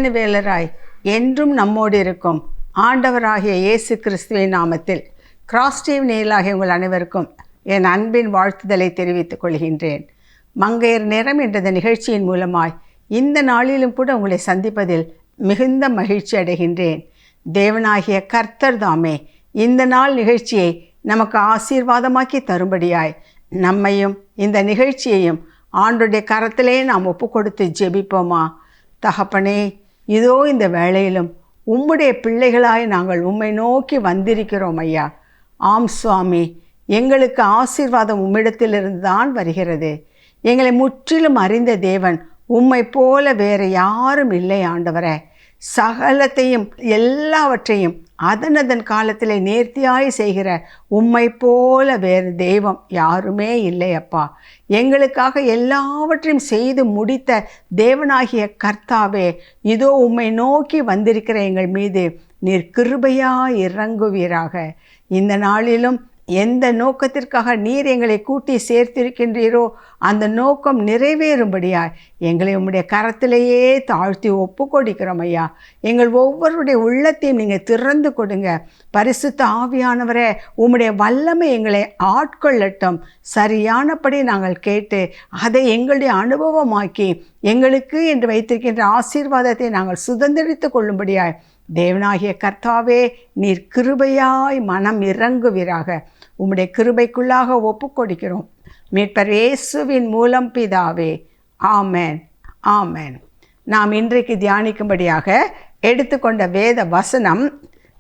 இம்மானுவேலராய் என்றும் நம்மோடு இருக்கும் ஆண்டவராகிய இயேசு கிறிஸ்துவின் நாமத்தில் கிராஸ் டிவி நேயர்களாகிய உங்கள் அனைவருக்கும் என் அன்பின் வாழ்த்துதலை தெரிவித்துக் கொள்கின்றேன். மங்கையர் நேரம் என்ற நிகழ்ச்சியின் மூலமாய் இந்த நாளிலும் கூட உங்களை சந்திப்பதில் மிகுந்த மகிழ்ச்சி அடைகின்றேன். தேவனாகிய கர்த்தர் தாமே இந்த நாள் நிகழ்ச்சியை நமக்கு ஆசீர்வாதமாக்கி தரும்படியாய் நம்மையும் இந்த நிகழ்ச்சியையும் ஆண்டுடைய கரத்திலே நாம் ஒப்பு கொடுத்து ஜெபிப்போமா? தகப்பனே, இதோ இந்த வேளையிலும் உம்முடைய பிள்ளைகளாய் நாங்கள் உம்மை நோக்கி வந்திருக்கிறோம் ஐயா. ஆம் சுவாமி, எங்களுக்கு ஆசீர்வாதம் உம்மிடத்திலிருந்து தான் வருகிறது. எங்களை முற்றிலும் அறிந்த தேவன் உம்மை போல வேறு யாரும் இல்லை ஆண்டவரே. சகலத்தையும் எல்லாவற்றையும் அதனதன் காலத்தில் நேர்த்தியாய் செய்கிற உம்மை போல வேறு தெய்வம் யாருமே இல்லை அப்பா. எங்களுக்காக எல்லாவற்றையும் செய்து முடித்த தேவனாகிய கர்த்தாவே, இதோ உம்மை நோக்கி வந்திருக்கிற எங்கள் மீது நீர் கிருபையாய் இறங்குவீராக. இந்த நாளிலும் எந்த நோக்கத்திற்காக நீர் எங்களை கூட்டி சேர்த்திருக்கின்றீரோ அந்த நோக்கம் நிறைவேறும்படியாய் எங்களை உம்முடைய கரத்திலேயே தாழ்த்தி ஒப்பு கொடுக்கிறோம் ஐயா. எங்கள் ஒவ்வொருடைய உள்ளத்தையும் நீங்கள் திறந்து கொடுங்க. பரிசுத்த ஆவியானவரே, உம்முடைய வல்லமை எங்களை ஆட்கொள்ளட்டும். சரியானபடி நாங்கள் கேட்டு அதை எங்களுடைய அனுபவமாக்கி எங்களுக்கு என்று வைத்திருக்கின்ற ஆசீர்வாதத்தை நாங்கள் சுதந்திரித்து கொள்ளும்படியாய் தேவனாகிய கர்த்தாவே, நீர் கிருபையாய் மனம் இறங்குவீராக. உம்முடைய கிருபைக்குள்ளாக ஒப்பு கொடுக்கிறோம் மீட்பர் இயேசுவின் மூலம் பிதாவே. ஆமேன், ஆமேன். நாம் இன்றைக்கு தியானிக்கும்படியாக எடுத்துக்கொண்ட வேத வசனம்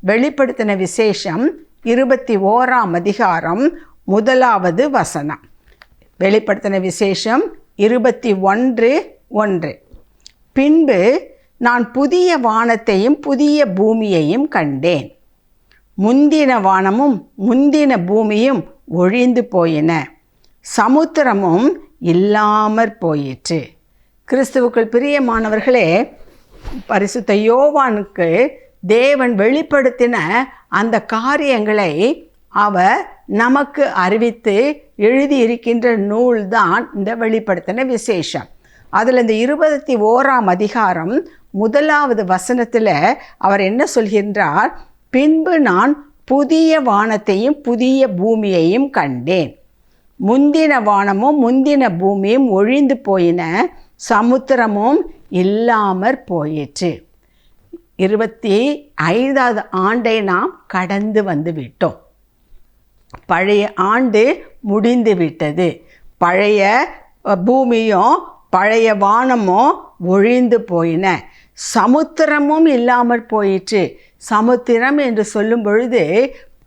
வெளிப்படுத்தின விசேஷம் 21ஆம் அதிகாரம் 1வது வசனம். வெளிப்படுத்தின விசேஷம் 21:1. பின்பு நான் புதிய வானத்தையும் புதிய பூமியையும் கண்டேன். முந்தின வானமும் முந்தின பூமியும் ஒழிந்து போயின, சமுத்திரமும் இல்லாமற் போயிற்று. கிறிஸ்துவுக்குள் பிரியமானவர்களே, பரிசுத்த யோவானுக்கு தேவன் வெளிப்படுத்தின அந்த காரியங்களை அவர் நமக்கு அறிவித்து எழுதியிருக்கின்ற நூல்தான் இந்த வெளிப்படுத்தின விசேஷம். அதில் இந்த 21ஆம் அதிகாரம் 1வது வசனத்தில் அவர் என்ன சொல்கின்றார்? பின்பு நான் புதிய வானத்தையும் புதிய பூமியையும் கண்டேன். முந்தின வானமும் முந்தின பூமியும் ஒழிந்து போயின, சமுத்திரமும் இல்லாமற் போயிற்று. 25வது ஆண்டை நாம் கடந்து வந்து விட்டோம். பழைய ஆண்டு முடிந்து விட்டது. பழைய பூமியும் பழைய வானமும் ஒழிந்து போயின, சமுத்திரமும் இல்லாமற் போயிற்று. சமுத்திரம் என்று சொல்லும் பொழுது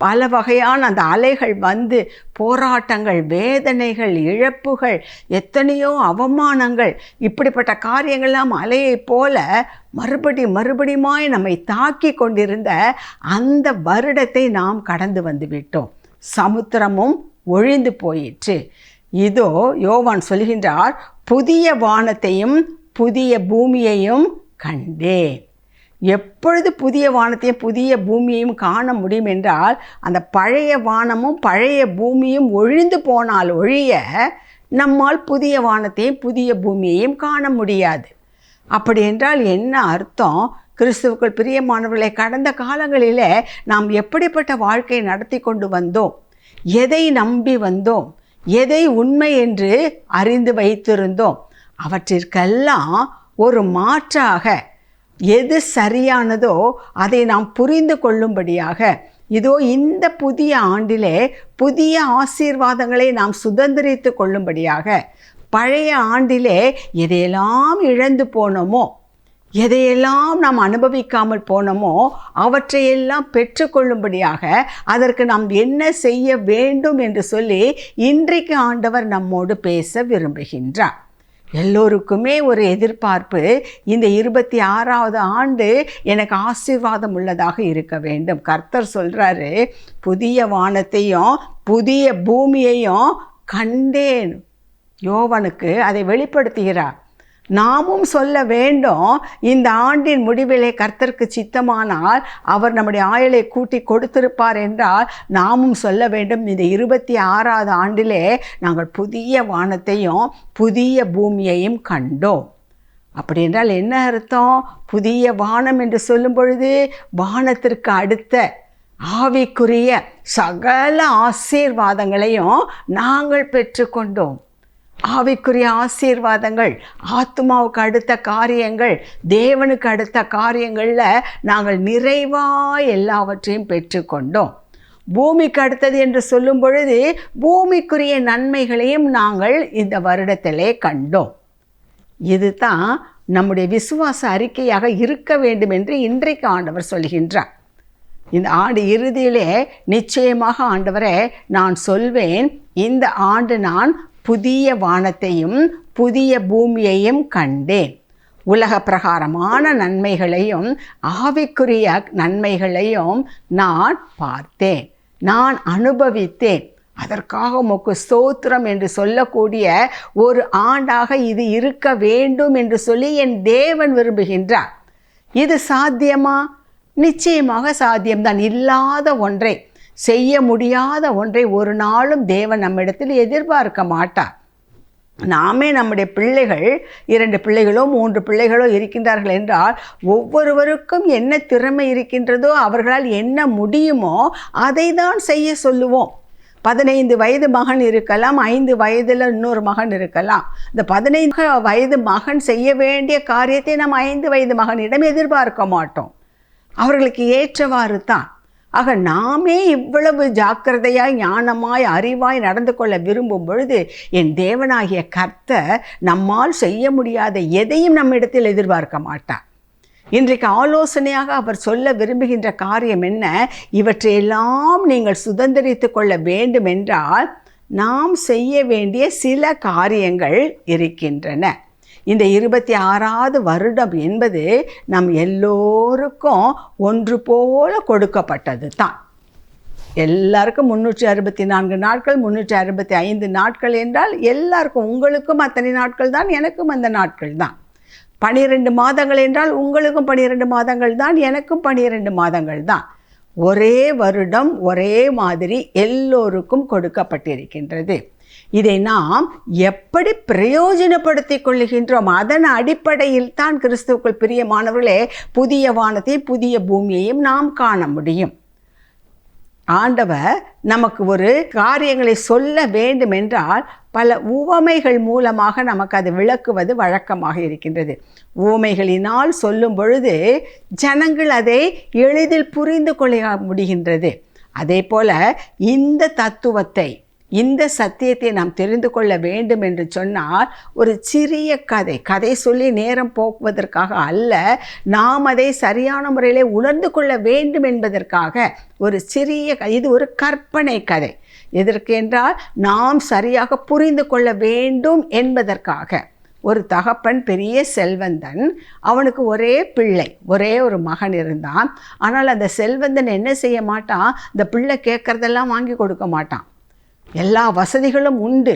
பல வகையான அந்த அலைகள் வந்து போராட்டங்கள், வேதனைகள், இழப்புகள், எத்தனையோ அவமானங்கள், இப்படிப்பட்ட காரியங்கள்லாம் அலையைப் போல மறுபடியுமாய் நம்மை தாக்கி கொண்டிருந்த அந்த வருடத்தை நாம் கடந்து வந்து விட்டோம். சமுத்திரமும் ஒழிந்து போயிற்று. இதோ யோவான் சொல்கின்றார், புதிய வானத்தையும் புதிய பூமியையும் கண்டேன். எப்பொழுது புதிய வானத்தையும் புதிய பூமியையும் காண முடியும் என்றால், அந்த பழைய வானமும் பழைய பூமியும் ஒழிந்து போனால் ஒழிய நம்மால் புதிய வானத்தையும் புதிய பூமியையும் காண முடியாது. அப்படி என்றால் என்ன அர்த்தம்? கிறிஸ்துவுக்குள் பிரியமானவர்களை, கடந்த காலங்களிலே நாம் எப்படிப்பட்ட வாழ்க்கையை நடத்தி கொண்டு வந்தோம், எதை நம்பி வந்தோம், எதை உண்மை என்று அறிந்து வைத்திருந்தோம், அவற்றிற்கெல்லாம் ஒரு மாற்றாக எது சரியானதோ அதை நாம் புரிந்து கொள்ளும்படியாக இதோ இந்த புதிய ஆண்டிலே புதிய ஆசீர்வாதங்களை நாம் சுதந்திரித்து கொள்ளும்படியாக, பழைய ஆண்டிலே எதையெல்லாம் இழந்து போனோமோ, எதையெல்லாம் நாம் அனுபவிக்காமல் போனோமோ அவற்றையெல்லாம் பெற்றுக்கொள்ளும்படியாக அதற்கு நாம் என்ன செய்ய வேண்டும் என்று சொல்லி இன்றைக்கு ஆண்டவர் நம்மோடு பேச விரும்புகின்றார். எல்லோருக்குமே ஒரு எதிர்பார்ப்பு, இந்த 26வது ஆண்டு எனக்கு ஆசீர்வாதம் உள்ளதாக இருக்க வேண்டும். கர்த்தர் சொல்கிறாரு, புதிய வானத்தையும் புதிய பூமியையும் கண்டேன். யோவானுக்கு அதை வெளிப்படுத்துகிறார். நாமும் சொல்ல வேண்டும், இந்த ஆண்டின் முடிவிலே கர்த்தருக்கு சித்தமானால் அவர் நம்முடைய ஆயுளை கூட்டி கொடுத்திருப்பார் என்றால் நாமும் சொல்ல வேண்டும், இந்த 26வது ஆண்டிலே நாங்கள் புதிய வானத்தையும் புதிய பூமியையும் கண்டோம். அப்படி என்றால் என்ன அர்த்தம்? புதிய வானம் என்று சொல்லும் பொழுது வானத்திற்கு அடுத்த ஆவிக்குரிய சகல ஆசீர்வாதங்களையும் நாங்கள் பெற்றுக்கொண்டோம். ஆவிக்குரிய ஆசீர்வாதங்கள், ஆத்மாவுக்கு அடுத்த காரியங்கள், தேவனுக்கு அடுத்த காரியங்களில் நாங்கள் நிறைவாக எல்லாவற்றையும் பெற்றுக்கொண்டோம். பூமிக்கு அடுத்தது என்று சொல்லும் பொழுது பூமிக்குரிய நன்மைகளையும் நாங்கள் இந்த வருடத்திலே கண்டோம். இதுதான் நம்முடைய விசுவாச அறிக்கையாக இருக்க வேண்டும் என்று இன்றைக்கு ஆண்டவர் சொல்கின்றார். இந்த ஆண்டு இறுதியிலே நிச்சயமாக ஆண்டவரே, நான் சொல்வேன், இந்த ஆண்டு நான் புதிய வானத்தையும் புதிய பூமியையும் கண்டேன். உலக பிரகாரமான நன்மைகளையும் ஆவிக்குரிய நன்மைகளையும் நான் பார்த்தேன், நான் அனுபவித்தேன். அதற்காக உமக்கு ஸ்தோத்திரம் என்று சொல்லக்கூடிய ஒரு ஆண்டாக இது இருக்க வேண்டும் என்று சொல்லி என் தேவன் விரும்புகின்றார். இது சாத்தியமா? நிச்சயமாக சாத்தியம்தான். இல்லாத ஒன்றை, செய்ய முடியாத ஒன்றை ஒரு நாளும் தேவன் நம்மிடத்தில் எதிர்பார்க்க மாட்டார். நாமே நம்முடைய பிள்ளைகள் 2 பிள்ளைகளோ 3 பிள்ளைகளோ இருக்கின்றார்கள் என்றால் ஒவ்வொருவருக்கும் என்ன திறமை இருக்கின்றதோ, அவர்களால் என்ன முடியுமோ அதை தான் செய்ய சொல்லுவோம். 15 வயது மகன் இருக்கலாம், 5 வயதில் இன்னொரு மகன் இருக்கலாம். இந்த 15 வயது மகன் செய்ய வேண்டிய காரியத்தை நம்ம 5 வயது மகனிடம் எதிர்பார்க்க மாட்டோம். அவர்களுக்கு ஏற்றவாறு தான். ஆக நாமே இவ்வளவு ஜாக்கிரதையாய், ஞானமாய், அறிவாய் நடந்து கொள்ள விரும்பும் பொழுது என் தேவனாகிய கர்த்தர் நம்மால் செய்ய முடியாத எதையும் நம்மிடத்தில் எதிர்பார்க்க மாட்டார். இன்றைக்கு ஆலோசனையாக அவர் சொல்ல விரும்புகின்ற காரியம் என்ன? இவற்றையெல்லாம் நீங்கள் சுதந்திரித்து கொள்ள வேண்டும் என்றால் நாம் செய்ய வேண்டிய சில காரியங்கள் இருக்கின்றன. இந்த 26வது வருடம் என்பது நம் எல்லோருக்கும் ஒன்று போல கொடுக்கப்பட்டது தான். எல்லாருக்கும் 364 நாட்கள், 365 நாட்கள் என்றால் எல்லாருக்கும், உங்களுக்கும் அத்தனை நாட்கள் தான், எனக்கும் அந்த நாட்கள் தான். 12 மாதங்கள் என்றால் உங்களுக்கும் 12 மாதங்கள் தான், எனக்கும் 12 மாதங்கள் தான். ஒரே வருடம் ஒரே மாதிரி எல்லோருக்கும் கொடுக்கப்பட்டிருக்கின்றது. இதை நாம் எப்படி பிரயோஜனப்படுத்திக் கொள்ளுகின்றோம், அதன் அடிப்படையில் தான் கிறிஸ்துவுக்குள் பிரியமானவர்களே புதிய வானத்தையும் புதிய பூமியையும் நாம் காண முடியும். ஆண்டவர் நமக்கு ஒரு காரியங்களை சொல்ல வேண்டும் என்றால் பல உவமைகள் மூலமாக நமக்கு அது விளக்குவது வழக்கமாக இருக்கின்றது. உவமைகளினால் சொல்லும் பொழுது ஜனங்கள் அதை எளிதில் புரிந்து கொள்ள முடிகின்றது. அதே போல இந்த தத்துவத்தை, இந்த சத்தியத்தை நாம் தெரிந்து கொள்ள வேண்டும் என்று சொன்னால் ஒரு சிறிய கதை சொல்லி நேரம் போக்குவதற்காக அல்ல, நாம் அதை சரியான முறையிலே உணர்ந்து கொள்ள வேண்டும் என்பதற்காக ஒரு சிறிய இது ஒரு கற்பனை கதை. எதற்கு என்றால் நாம் சரியாக புரிந்து கொள்ள வேண்டும் என்பதற்காக. ஒரு தகப்பன் பெரிய செல்வந்தன், அவனுக்கு ஒரே பிள்ளை, ஒரே ஒரு மகன் இருந்தான். ஆனால் அந்த செல்வந்தன் என்ன செய்ய மாட்டான், இந்த பிள்ளை கேட்குறதெல்லாம் வாங்கி கொடுக்க மாட்டான். எல்லா வசதிகளும் உண்டு,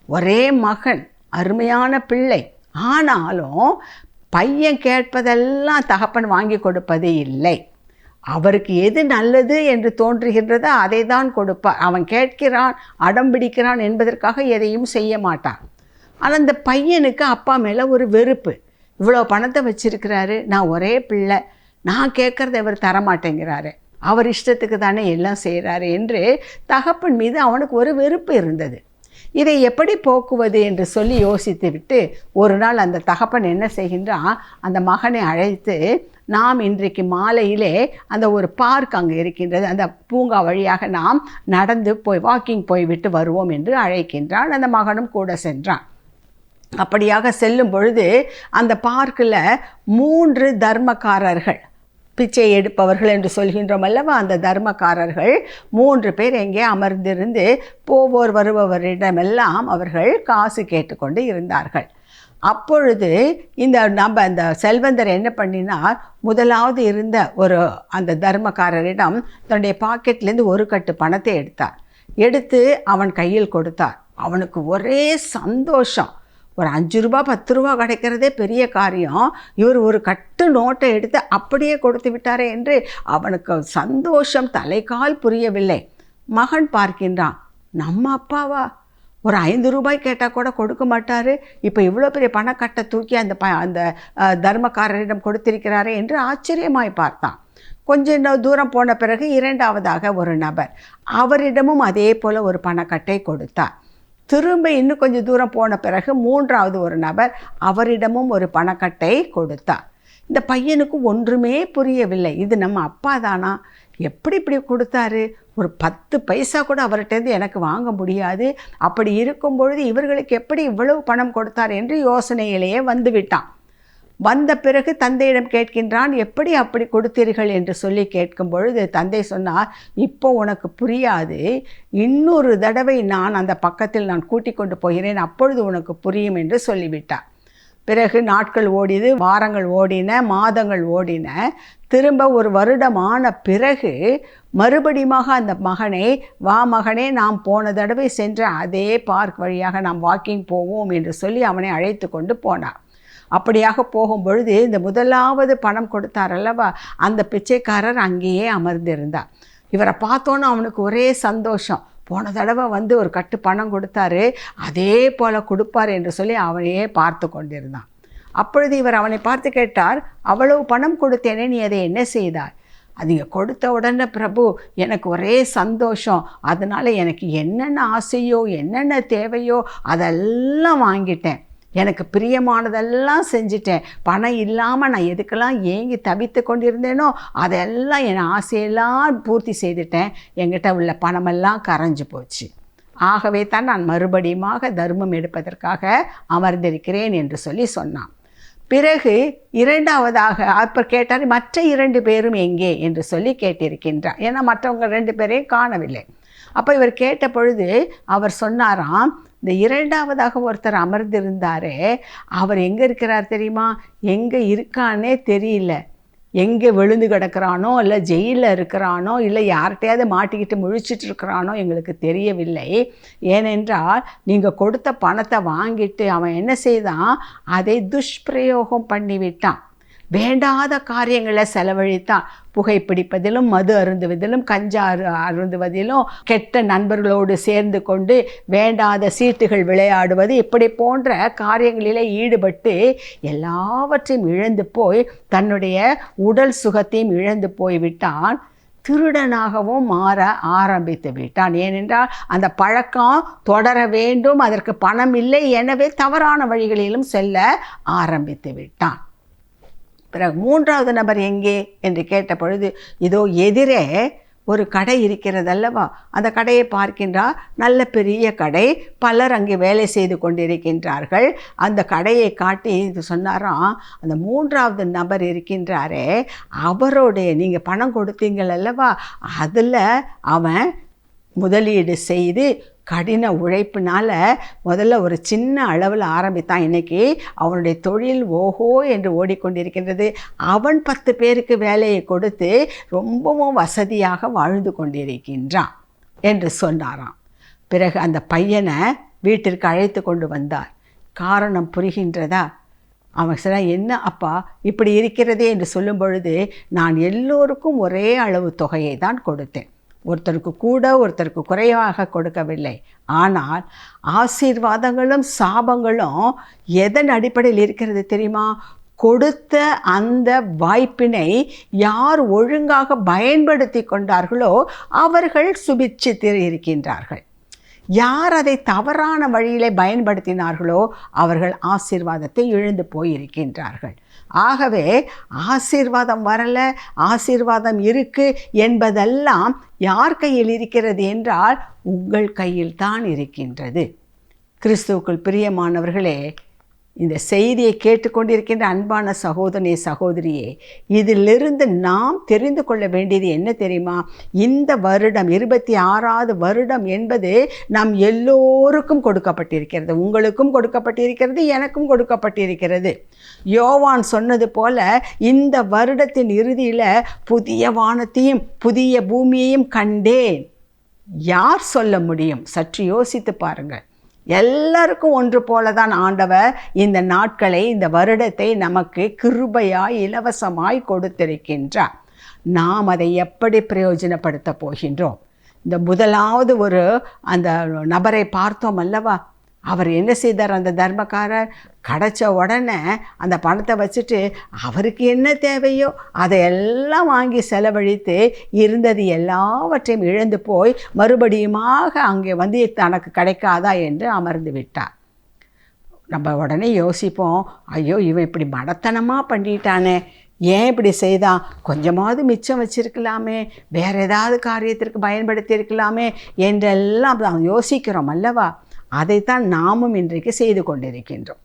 ஒரே மகன், அருமையான பிள்ளை. ஆனாலும் பையன் கேட்பதெல்லாம் தகப்பன் வாங்கி கொடுப்பதே இல்லை. அவருக்கு எது நல்லது என்று தோன்றுகின்றதோ அதை தான் கொடுப்பார். அவன் கேட்கிறான், அடம் பிடிக்கிறான் என்பதற்காக எதையும் செய்ய மாட்டான். ஆனால் அந்த பையனுக்கு அப்பா மேலே ஒரு வெறுப்பு. இவ்வளோ பணத்தை வச்சிருக்கிறாரு, நான் ஒரே பிள்ளை, நான் கேட்குறத இவர் தரமாட்டேங்கிறாரு, அவர் இஷ்டத்துக்கு தானே எல்லாம் செய்கிறாரு என்று தகப்பன் மீது அவனுக்கு ஒரு வெறுப்பு இருந்தது. இதை எப்படி போக்குவது என்று சொல்லி யோசித்து விட்டு ஒரு நாள் அந்த தகப்பன் என்ன செய்கின்றான், அந்த மகனை அழைத்து, நாம் இன்றைக்கு மாலையிலே அந்த ஒரு பார்க் அங்கே இருக்கின்றது, அந்த பூங்கா வழியாக நாம் நடந்து போய் வாக்கிங் போய்விட்டு வருவோம் என்று அழைக்கின்றான். அந்த மகனும் கூட சென்றான். அப்படியாக செல்லும் பொழுது அந்த பார்க்கில் 3 தர்மக்காரர்கள், பிச்சை எடுப்பவர்கள் என்று சொல்கின்றோம் அல்லவா, அந்த தர்மக்காரர்கள் 3 பேர் எங்கே அமர்ந்திருந்து போவோர் வருபவரிடமெல்லாம் அவர்கள் காசு கேட்டுக்கொண்டு இருந்தார்கள். அப்பொழுது அந்த செல்வந்தர் என்ன பண்ணினார், முதலாவது இருந்த அந்த தர்மக்காரரிடம் தன்னுடைய பாக்கெட்லேருந்து ஒரு கட்டு பணத்தை எடுத்து அவன் கையில் கொடுத்தார். அவனுக்கு ஒரே சந்தோஷம். ஒரு 5 ரூபா 10 ரூபா கிடைக்கிறதே பெரிய காரியம், இவர் ஒரு கட்டு நோட்டை எடுத்து அப்படியே கொடுத்து விட்டாரே என்று அவனுக்கு சந்தோஷம் தலைகால் புரியவில்லை. மகன் பார்க்கின்றான், நம்ம அப்பாவா, ஒரு 5 ரூபாய் கேட்டால் கூட கொடுக்க மாட்டார். இப்போ இவ்வளோ பெரிய பணக்கட்டை தூக்கி அந்த தர்மக்காரரிடம் கொடுத்திருக்கிறாரே என்று ஆச்சரியமாய் பார்த்தான். கொஞ்சம் தூரம் போன பிறகு இரண்டாவதாக ஒரு நபர், அவரிடமும் அதே போல் ஒரு பணக்கட்டை கொடுத்தார். திரும்ப இன்னும் கொஞ்சம் தூரம் போன பிறகு மூன்றாவது ஒரு நபர், அவரிடமும் ஒரு பணக்கட்டை கொடுத்தார். இந்த பையனுக்கு ஒன்றுமே புரியவில்லை. இது நம்ம அப்பா தானா? எப்படி இப்படி கொடுத்தாரு? ஒரு 10 பைசா கூட அவர்கிட்டருந்து எனக்கு வாங்க முடியாது. அப்படி இருக்கும் பொழுது இவர்களுக்கு எப்படி இவ்வளவு பணம் கொடுத்தார் என்று யோசனையிலேயே வந்து விட்டான். வந்த பிறகு தந்தையிடம் கேட்கின்றான், எப்படி அப்படி கொடுத்தீர்கள் என்று சொல்லி கேட்கும் பொழுது தந்தை சொன்னார், இப்போ உனக்கு புரியாது, இன்னொரு தடவை நான் அந்த பக்கத்தில் நான் கூட்டிக் கொண்டு போகிறேன், அப்பொழுது உனக்கு புரியும் என்று சொல்லிவிட்டார். பிறகு நாட்கள் ஓடியது, வாரங்கள் ஓடின, மாதங்கள் ஓடின. திரும்ப ஒரு வருடமான பிறகு மறுபடியுமாக அந்த மகனை, வா மகனே, நாம் போன தடவை சென்ற அதே பார்க் வழியாக நாம் வாக்கிங் போவோம் என்று சொல்லி அவனை அழைத்து கொண்டு போனார். அப்படியாக போகும்பொழுது இந்த முதலாவது பணம் கொடுத்தார் அல்லவா, அந்த பிச்சைக்காரர் அங்கேயே அமர்ந்திருந்தார். இவரை பார்த்தோன்னு அவனுக்கு ஒரே சந்தோஷம். போன தடவை வந்து ஒரு கட்டு பணம் கொடுத்தாரு, அதே போல் கொடுப்பார் என்று சொல்லி அவனையே பார்த்து கொண்டிருந்தான். அப்பொழுது இவர் அவனை பார்த்து கேட்டார், அவ்வளவு பணம் கொடுத்தேனே, நீ அதை என்ன செய்தாய்? அது கொடுத்த உடனே, பிரபு, எனக்கு ஒரே சந்தோஷம், அதனால் எனக்கு என்னென்ன ஆசையோ என்னென்ன தேவையோ அதெல்லாம் வாங்கிட்டேன், எனக்கு பிரியமானதெல்லாம் செஞ்சிட்டேன், பணம் இல்லாமல் நான் எதுக்கெல்லாம் ஏங்கி தவித்து கொண்டிருந்தேனோ அதெல்லாம் என் ஆசையெல்லாம் பூர்த்தி செய்துட்டேன், என்கிட்ட உள்ள பணமெல்லாம் கரைஞ்சு போச்சு, ஆகவே தான் நான் மறுபடியுமாக தர்மம் எடுப்பதற்காக அமர்ந்திருக்கிறேன் என்று சொல்லி சொன்னான். பிறகு இரண்டாவதாக அப்போ கேட்டார், மற்ற 2 பேரும் எங்கே என்று சொல்லி கேட்டிருக்கின்றார். ஏன்னா மற்றவங்க 2 பேரையும் காணவில்லை. அப்போ இவர் கேட்ட பொழுது அவர் சொன்னாராம், இந்த இரண்டாவதாக ஒருத்தர் அமர்ந்திருந்தாரே, அவர் எங்கே இருக்கிறார் தெரியுமா? எங்கே இருக்கானே தெரியல. எங்கே விழுந்து கிடக்கிறானோ, இல்லை ஜெயிலில் இருக்கிறானோ, இல்லை யார்கிட்டையாவது மாட்டிக்கிட்டு முழிச்சிட்டு இருக்கிறானோ எங்களுக்கு தெரியவில்லை. ஏனென்றால் நீங்கள் கொடுத்த பணத்தை வாங்கிட்டு அவன் என்ன செய்தான், அதை துஷ்பிரயோகம் பண்ணிவிட்டான். வேண்டாத காரியங்களை செலவழித்தான். புகைப்பிடிப்பதிலும், மது அருந்துவதிலும், கஞ்சா அருந்துவதிலும், கெட்ட நண்பர்களோடு சேர்ந்து கொண்டு வேண்டாத சீட்டுகள் விளையாடுவது, இப்படி போன்ற காரியங்களிலே ஈடுபட்டு எல்லாவற்றையும் இழந்து போய் தன்னுடைய உடல் சுகத்தையும் இழந்து போய்விட்டான். திருடனாகவும் மாற ஆரம்பித்து விட்டான். ஏனென்றால் அந்த பழக்கம் தொடர வேண்டும், அதற்கு பணம் இல்லை, எனவே தவறான வழிகளிலும் செல்ல ஆரம்பித்து விட்டான். பிறகு மூன்றாவது நபர் எங்கே என்று கேட்ட பொழுது, இதோ எதிரே ஒரு கடை இருக்கிறதல்லவா, அந்த கடையை பார்க்கின்றார். நல்ல பெரிய கடை, பலர் அங்கே வேலை செய்து கொண்டிருக்கின்றார்கள். அந்த கடையை காட்டி இது சொன்னாராம், அந்த மூன்றாவது நபர் இருக்கின்றாரே, அவருடைய நீங்கள் பணம் கொடுத்தீங்கள் அல்லவா, அதில் அவன் முதலீடு செய்து கடின உழைப்பினால் முதல்ல ஒரு சின்ன அளவில் ஆரம்பித்தான். இன்றைக்கி அவனுடைய தொழில் ஓஹோ என்று ஓடிக்கொண்டிருக்கின்றது. அவன் 10 பேருக்கு வேலையை கொடுத்து ரொம்பவும் வசதியாக வாழ்ந்து கொண்டிருக்கின்றான் என்று சொன்னாராம். பிறகு அந்த பையனை வீட்டிற்கு அழைத்து கொண்டு வந்தார். காரணம் புரிகின்றதா? அவன் சொன்னான், என்ன அப்பா இப்படி இருக்கிறதே என்று சொல்லும் பொழுது, நான் எல்லோருக்கும் ஒரே அளவு தொகையை தான் கொடுத்தேன், ஒருத்தருக்கு கூட ஒருத்தருக்கு குறைவாக கொடுக்கவில்லை. ஆனால் ஆசீர்வாதங்களும் சாபங்களும் எதன் அடிப்படையில் இருக்கிறது தெரியுமா? கொடுத்த அந்த வாய்ப்பினை யார் ஒழுங்காக பயன்படுத்தி கொண்டார்களோ அவர்கள் சுபிட்சித்து இருக்கின்றார்கள். யார் அதை தவறான வழியிலே பயன்படுத்தினார்களோ அவர்கள் ஆசீர்வாதத்தை இழந்து போயிருக்கின்றார்கள். ஆகவே ஆசீர்வாதம் வரலை, ஆசீர்வாதம் இருக்குது என்பதெல்லாம் யார் கையில் இருக்கிறது என்றால் உங்கள் கையில் தான் இருக்கின்றது. கிறிஸ்துவுக்குள் பிரியமானவர்களே, இந்த செய்தியை கேட்டுக்கொண்டிருக்கின்ற அன்பான சகோதரனே, சகோதரியே, இதிலிருந்து நாம் தெரிந்து கொள்ள வேண்டியது என்ன தெரியுமா? இந்த வருடம் 26வது வருடம் என்பது நம் எல்லோருக்கும் கொடுக்கப்பட்டிருக்கிறது. உங்களுக்கும் கொடுக்கப்பட்டிருக்கிறது, எனக்கும் கொடுக்கப்பட்டிருக்கிறது. யோவான் சொன்னது போல இந்த வருடத்தின் இறுதியில் புதிய வானத்தையும் புதிய பூமியையும் கண்டேன். யார் சொல்ல முடியும்? சற்று யோசித்து பாருங்கள். எல்லாருக்கும் ஒன்று போல தான் ஆண்டவர் இந்த நாட்களை, இந்த வருடத்தை நமக்கு கிருபையாய் இலவசமாய் கொடுத்திருக்கின்றார். நாம் அதை எப்படி பிரயோஜனப்படுத்த போகின்றோம்? இந்த முதலாவது அந்த நபரை பார்த்தோம் அல்லவா, அவர் என்ன செய்தார்? அந்த தர்மக்காரர் கிடச்ச உடனே அந்த பணத்தை வச்சுட்டு அவருக்கு என்ன தேவையோ அதையெல்லாம் வாங்கி செலவழித்து இருந்தது எல்லாவற்றையும் இழந்து போய் மறுபடியுமாக அங்கே வந்து தனக்கு கிடைக்காதா என்று அமர்ந்து விட்டார். நம்ம உடனே யோசிப்போம், ஐயோ இவன் இப்படி மடத்தனமாக பண்ணிட்டானே, ஏன் இப்படி செய்தான்? கொஞ்சமாவது மிச்சம் வச்சிருக்கலாமே, வேறு ஏதாவது காரியத்திற்கு பயன்படுத்தி இருக்கலாமே என்றெல்லாம் யோசிக்கிறோம் அல்லவா. அதைத்தான் நாமும் இன்றைக்கு செய்து கொண்டிருக்கின்றோம்.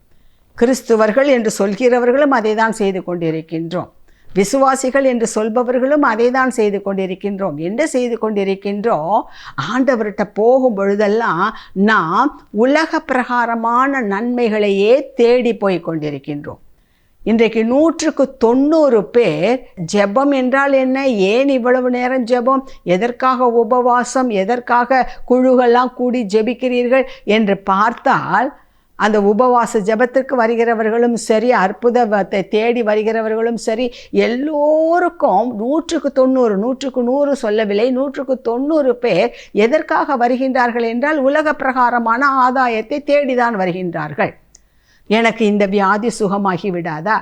கிறிஸ்துவர்கள் என்று சொல்கிறவர்களும் அதை தான் செய்து கொண்டிருக்கின்றோம். விசுவாசிகள் என்று சொல்பவர்களும் அதை தான் செய்து கொண்டிருக்கின்றோம். என்ன செய்து கொண்டிருக்கின்றோம்? ஆண்டவர்கிட்ட போகும் பொழுதெல்லாம் நாம் உலக பிரகாரமான நன்மைகளையே தேடி போய் கொண்டிருக்கின்றோம். இன்றைக்கு 190 பேர் ஜெபம் என்றால் என்ன, ஏன் இவ்வளவு நேரம் ஜெபம், எதற்காக உபவாசம், எதற்காக குழுவெல்லாம் கூடி ஜெபிக்கிறீர்கள் என்று பார்த்தால், அந்த உபவாச ஜெபத்திற்கு வருகிறவர்களும் சரி, அற்புதத்தை தேடி வருகிறவர்களும் சரி, எல்லோருக்கும் 100க்கு 100 சொல்லவில்லை, 190 பேர் எதற்காக வருகின்றார்கள் என்றால் உலக பிரகாரமான ஆதாயத்தை தேடிதான் வருகின்றார்கள். எனக்கு இந்த வியாதி சுகமாகி விடாதா,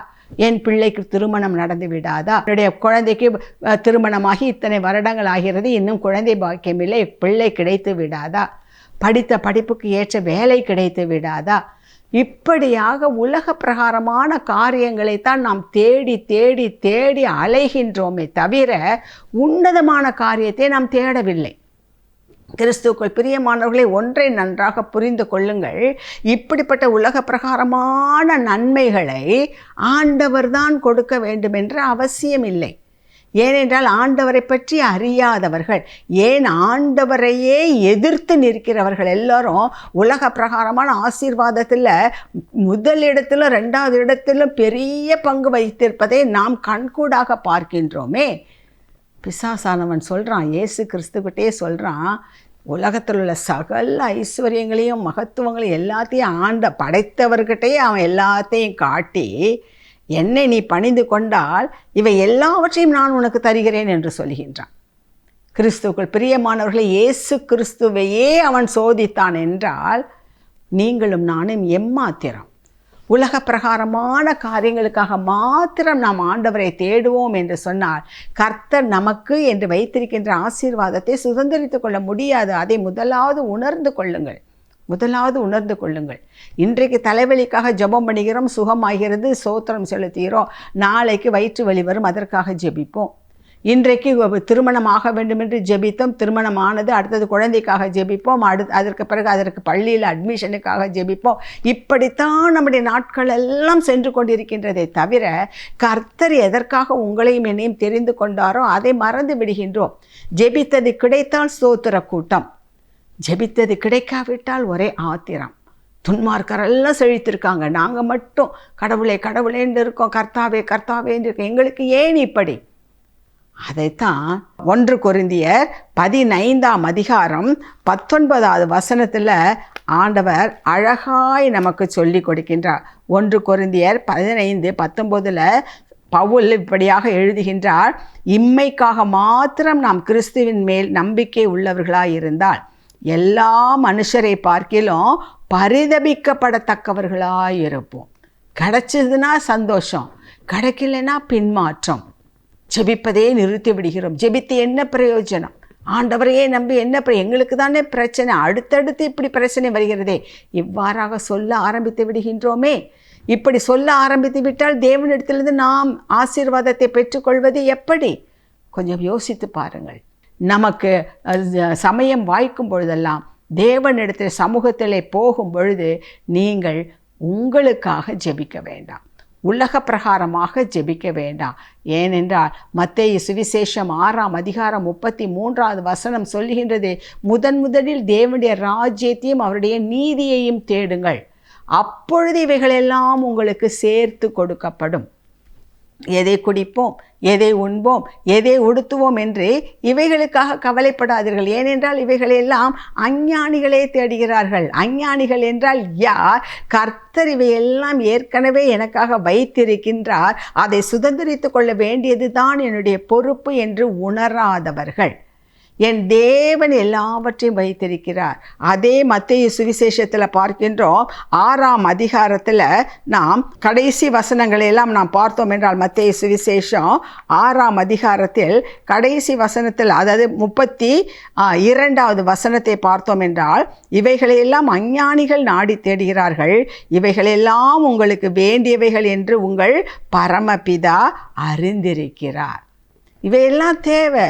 என் பிள்ளைக்கு திருமணம் நடந்து விடாதா, என்னுடைய குழந்தைக்கு திருமணமாகி இத்தனை வருடங்கள் ஆகிறது, இன்னும் குழந்தை பாக்கியமில்லை, பிள்ளை கிடைத்து விடாதா, படித்த படிப்புக்கு ஏற்ற வேலை கிடைத்து விடாதா, இப்படியாக உலக பிரகாரமான காரியங்களைத்தான் நாம் தேடி தேடி தேடி அலைகின்றோமே தவிர உன்னதமான காரியத்தை நாம் தேடவில்லை. கிறிஸ்துவுக்குள் பிரியமானவர்களை, ஒன்றை நன்றாக புரிந்து கொள்ளுங்கள். இப்படிப்பட்ட உலக பிரகாரமான நன்மைகளை ஆண்டவர் தான் கொடுக்க வேண்டும் என்ற அவசியம் இல்லை. ஏனென்றால் ஆண்டவரை பற்றி அறியாதவர்கள், ஏன் ஆண்டவரையே எதிர்த்து நிற்கிறவர்கள் எல்லாரும் உலக பிரகாரமான ஆசீர்வாதத்தில் முதலிடத்திலும் 2வது இடத்திலும் பெரிய பங்கு வைத்திருப்பதை நாம் கண்கூடாக பார்க்கின்றோமே. பிசாசானவன் சொல்கிறான், இயேசு கிறிஸ்துக்கிட்டே சொல்கிறான், உலகத்தில் உள்ள சகல ஐஸ்வர்யங்களையும் மகத்துவங்களையும் எல்லாத்தையும் படைத்தவர்கிட்டே அவன் எல்லாத்தையும் காட்டி, என்னை நீ பணிந்து கொண்டால் இவை எல்லாவற்றையும் நான் உனக்கு தருகிறேன் என்று சொல்கின்றான். கிறிஸ்துவுக்குள் பிரியமானவர்களை, இயேசு கிறிஸ்துவையே அவன் சோதித்தான் என்றால் நீங்களும் நானும் எம்மாத்திரம் உலக பிரகாரமான காரியங்களுக்காக மாத்திரம் நாம் ஆண்டவரை தேடுவோம் என்று சொன்னால் கர்த்தர் நமக்கு என்று வைத்திருக்கின்ற ஆசீர்வாதத்தை சுதந்திரித்துக் கொள்ள முடியாது. அதை முதலாவது உணர்ந்து கொள்ளுங்கள். இன்றைக்கு தலைவலிக்காக ஜெபம் பண்ணுகிறோம், சுகமாகிறது, ஸ்தோத்திரம் செலுத்துகிறோம். நாளைக்கு வயிற்று வலி வரும், அதற்காக ஜெபிப்போம். இன்றைக்கு திருமணம் ஆக வேண்டும் என்று ஜெபித்தோம், திருமணமானது, அடுத்தது குழந்தைக்காக ஜெபிப்போம், அதற்கு பிறகு அதற்கு பள்ளியில் அட்மிஷனுக்காக ஜெபிப்போம். இப்படித்தான் நம்முடைய நாட்கள் எல்லாம் சென்று கொண்டிருக்கின்றதை தவிர கர்த்தர் எதற்காக உங்களையும் என்னையும் தெரிந்து கொண்டாரோ அதை மறந்து விடுகின்றோம். ஜெபித்தது கிடைத்தால் ஸ்தோத்திர கூட்டம், ஜெபித்தது கிடைக்காவிட்டால் ஒரே ஆத்திரம். துன்மார்க்கரெல்லாம் செழித்திருக்காங்க, நாங்கள் மட்டும் கடவுளே கடவுளேன்னு இருக்கோம், கர்த்தாவே கர்த்தாவேன்னு இருக்கோம், எங்களுக்கு ஏன் இப்படி? அதைத்தான் 1 கொரிந்தியர் 15ஆம் அதிகாரம் 19வது வசனத்தில் ஆண்டவர் அழகாய் நமக்கு சொல்லி கொடுக்கின்றார். 1 கொரிந்தியர் 15:19 பவுல் இப்படியாக எழுதுகின்றார், இம்மைக்காக மாத்திரம் நாம் கிறிஸ்துவின் மேல் நம்பிக்கை உள்ளவர்களாயிருந்தால் எல்லா மனுஷரை பார்க்கிலும் பரிதபிக்கப்படத்தக்கவர்களாயிருப்போம். கிடைச்சதுன்னா சந்தோஷம், கிடைக்கலன்னா பின்மாற்றம். ஜெபிப்பதே நிறுத்தி விடுகிறோம். ஜெபித்து என்ன பிரயோஜனம்? ஆண்டவரையே நம்பி என்ன எங்களுக்கு தானே பிரச்சனை, அடுத்தடுத்து இப்படி பிரச்சனை வருகிறதே, இவ்வாறாக சொல்ல ஆரம்பித்து விடுகின்றோமே. இப்படி சொல்ல ஆரம்பித்து விட்டால் தேவனிடத்திலிருந்து நாம் ஆசீர்வாதத்தை பெற்றுக்கொள்வது எப்படி? கொஞ்சம் யோசித்து பாருங்கள். நமக்கு சமயம் வாய்க்கும் பொழுதெல்லாம் தேவனிடத்தில் சமூகத்திலே போகும் பொழுது நீங்கள் உங்களுக்காக ஜெபிக்க வேண்டாம், உலக பிரகாரமாக ஜெபிக்க வேண்டாம். ஏனென்றால் மத்தேயு சுவிசேஷம் 6ஆம் அதிகாரம் 33வது வசனம் சொல்லுகின்றது, முதலில் தேவனுடைய ராஜ்யத்தையும் அவருடைய நீதியையும் தேடுங்கள், அப்பொழுது இவைகளெல்லாம் உங்களுக்கு சேர்த்து கொடுக்கப்படும். எதை குடிப்போம், எதை உண்போம், எதை உடுத்துவோம் என்று இவைகளுக்காக கவலைப்படாதீர்கள். ஏனென்றால் இவைகளெல்லாம் அஞ்ஞானிகளே தேடுகிறார்கள். அஞ்ஞானிகள் என்றால் யார்? கர்த்தர் இவையெல்லாம் ஏற்கனவே எனக்காக வைத்திருக்கின்றார், அதை சுதந்திரித்து கொள்ள வேண்டியது தான் என்னுடைய பொறுப்பு என்று உணராதவர்கள். என் தேவன் எல்லாவற்றையும் வைத்திருக்கிறார். அதே மத்தேயு சுவிசேஷத்தில் பார்க்கின்றோம், 6ஆம் அதிகாரத்தில் நாம் கடைசி வசனங்களை எல்லாம் நாம் பார்த்தோம் என்றால், மத்தேயு சுவிசேஷம் 6ஆம் அதிகாரத்தில் கடைசி வசனத்தில், அதாவது 32வது வசனத்தை பார்த்தோம் என்றால், இவைகளையெல்லாம் அஞ்ஞானிகள் நாடி தேடுகிறார்கள், இவைகளெல்லாம் உங்களுக்கு வேண்டியவைகள் என்று உங்கள் பரமபிதா அறிந்திருக்கிறார். இவையெல்லாம் தேவை.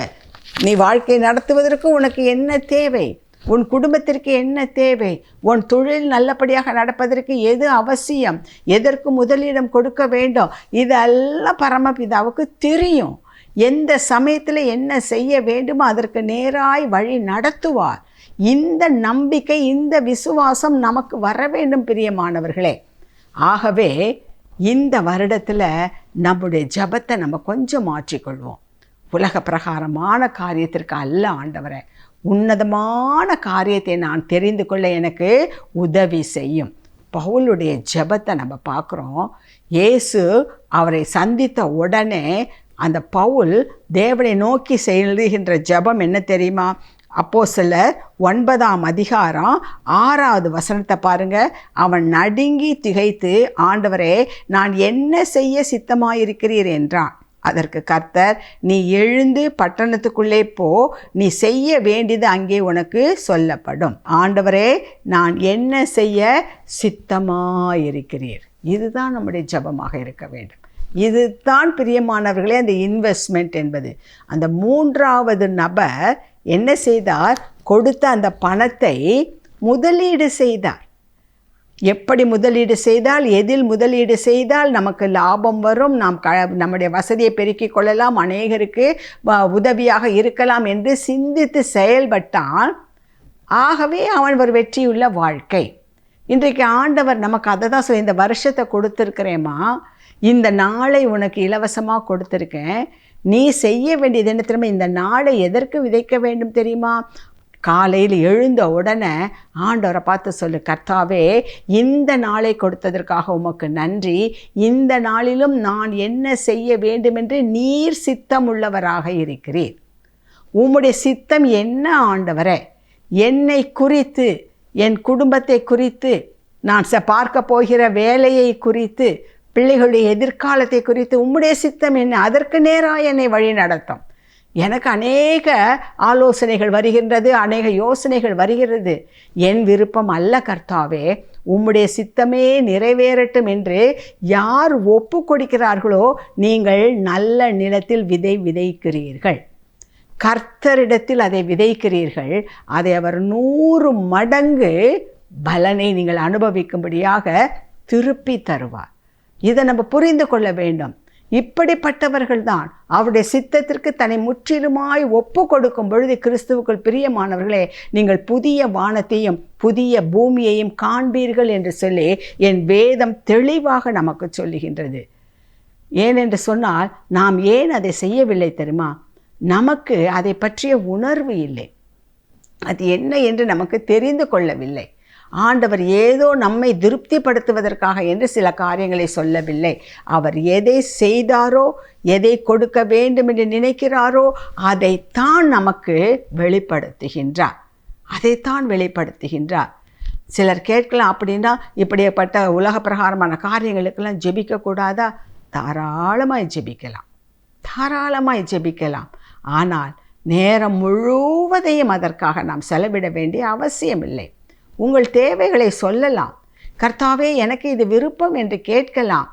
நீ வாழ்க்கை நடத்துவதற்கு உனக்கு என்ன தேவை? உன் குடும்பத்திற்கு என்ன தேவை? உன் தொழில் நல்லபடியாக நடப்பதற்கு எது அவசியம்? எதற்கு முதலிடம் கொடுக்க வேண்டும்? இதெல்லாம் பரமபிதாவுக்கு தெரியும். எந்த சமயத்தில் என்ன செய்ய வேண்டுமோ அதற்கு நேராய் வழி நடத்துவார். இந்த நம்பிக்கை, இந்த விசுவாசம் நமக்கு வர வேண்டும் பிரியமானவர்களே. ஆகவே இந்த வருடத்தில் நம்முடைய ஜெபத்தை நம்ம கொஞ்சம் மாற்றிக்கொள்வோம். உலக பிரகாரமான காரியத்திற்கு அல்ல ஆண்டவரே, உன்னதமான காரியத்தை நான் தெரிந்து கொள்ள எனக்கு உதவி செய்யும். பவுலுடைய ஜெபத்தை நம்ம பார்க்குறோம். இயேசு அவரை சந்தித்த உடனே அந்த பவுல் தேவனை நோக்கி செய்கின்ற ஜெபம் என்ன தெரியுமா? அப்போஸ்தலர் 9ஆம் அதிகாரம் 6வது வசனத்தை பாருங்க. அவன் நடுங்கி திகைத்து, ஆண்டவரே, நான் என்ன செய்ய சித்தமாயிருக்கிறீர் என்றான். அதற்கு கர்த்தர், நீ எழுந்து பட்டணத்துக்குள்ளே போ, நீ செய்ய வேண்டியது அங்கே உனக்கு சொல்லப்படும். ஆண்டவரே, நான் என்ன செய்ய சித்தமாயிருக்கிறீர். இதுதான் நம்முடைய ஜெபமாக இருக்க வேண்டும். இதுதான் பிரியமானவர்களே அந்த இன்வெஸ்ட்மெண்ட் என்பது. அந்த 3வது நபர் என்ன செய்தார்? கொடுத்த அந்த பணத்தை முதலீடு செய்தார். எப்படி முதலீடு செய்தால், எதில் முதலீடு செய்தால் நமக்கு லாபம் வரும், நாம் நம்முடைய வசதியை பெருக்கிக் கொள்ளலாம், அநேகருக்கு உதவியாக இருக்கலாம் என்று சிந்தித்து செயல்பட்டால், ஆகவே அவன் ஒரு வெற்றியுள்ள வாழ்க்கை. இன்றைக்கு ஆண்டவர் நமக்கு அதை தான் சொல்லி, இந்த வருஷத்தை கொடுத்துருக்கிறேம்மா, இந்த நாளை உனக்கு இலவசமாக கொடுத்துருக்கேன், நீ செய்ய வேண்டியது என்ன தெரியுமா? இந்த நாளை எதற்கு விதைக்க வேண்டும் தெரியுமா? காலையில் எழுந்த உடனே ஆண்டவரை பார்த்து சொல்லு, கர்த்தாவே, இந்த நாளை கொடுத்ததற்காக உமக்கு நன்றி, இந்த நாளிலும் நான் என்ன செய்ய வேண்டுமென்று நீர் சித்தம் உள்ளவராக இருக்கிறீர். உம்முடைய சித்தம் என்ன ஆண்டவரே? என்னை குறித்து, என் குடும்பத்தை குறித்து, நான் பார்க்க போகிற வேலையை குறித்து, பிள்ளைகளுடைய எதிர்காலத்தை குறித்து உம்முடைய சித்தம் என்ன? அதற்கு நேராக என்னை வழி நடத்தும். எனக்கு அநேக ஆலோசனைகள் வருகின்றது, அநேக யோசனைகள் வருகிறது. என் விருப்பம் அல்ல கர்த்தாவே, உம்முடைய சித்தமே நிறைவேறட்டும் என்று யார் ஒப்பு கொடுக்கிறார்களோ, நீங்கள் நல்ல நிலத்தில் விதைக்கிறீர்கள். கர்த்தரிடத்தில் அதை விதைக்கிறீர்கள். அதை அவர் 100 மடங்கு பலனை நீங்கள் அனுபவிக்கும்படியாக திருப்பி தருவார். இதை நம்ம புரிந்து கொள்ள வேண்டும். இப்படிப்பட்டவர்கள் தான் அவருடைய சித்தத்திற்கு தன்னை முற்றிலுமாய் ஒப்பு கொடுக்கும் பொழுது, கிறிஸ்துவுக்குள் பிரியமானவர்களே, நீங்கள் புதிய வானத்தையும் புதிய பூமியையும் காண்பீர்கள் என்று சொல்லி என் வேதம் தெளிவாக நமக்கு சொல்லுகின்றது. ஏனென்று சொன்னால், நாம் ஏன் அதை செய்யவில்லை தெரியுமா? நமக்கு அதை பற்றிய உணர்வு இல்லை. அது என்ன என்று நமக்கு தெரிந்து கொள்ளவில்லை. ஆண்டவர் ஏதோ நம்மை திருப்திப்படுத்துவதற்காக என்று சில காரியங்களை சொல்லவில்லை. அவர் எதை செய்தாரோ, எதை கொடுக்க வேண்டும் என்று நினைக்கிறாரோ, அதைத்தான் நமக்கு வெளிப்படுத்துகின்றார். சிலர் கேட்கலாம், அப்படின்னா இப்படிப்பட்ட உலக பிரகாரமான காரியங்களுக்கெல்லாம் ஜெபிக்கக்கூடாதா? தாராளமாய் ஜெபிக்கலாம். ஆனால் நேரம் முழுவதையும் அதற்காக நாம் செலவிட வேண்டிய அவசியம் இல்லை. உங்கள் தேவைகளை சொல்லலாம். கர்த்தாவே, எனக்கு இது விருப்பம் என்று கேட்கலாம்.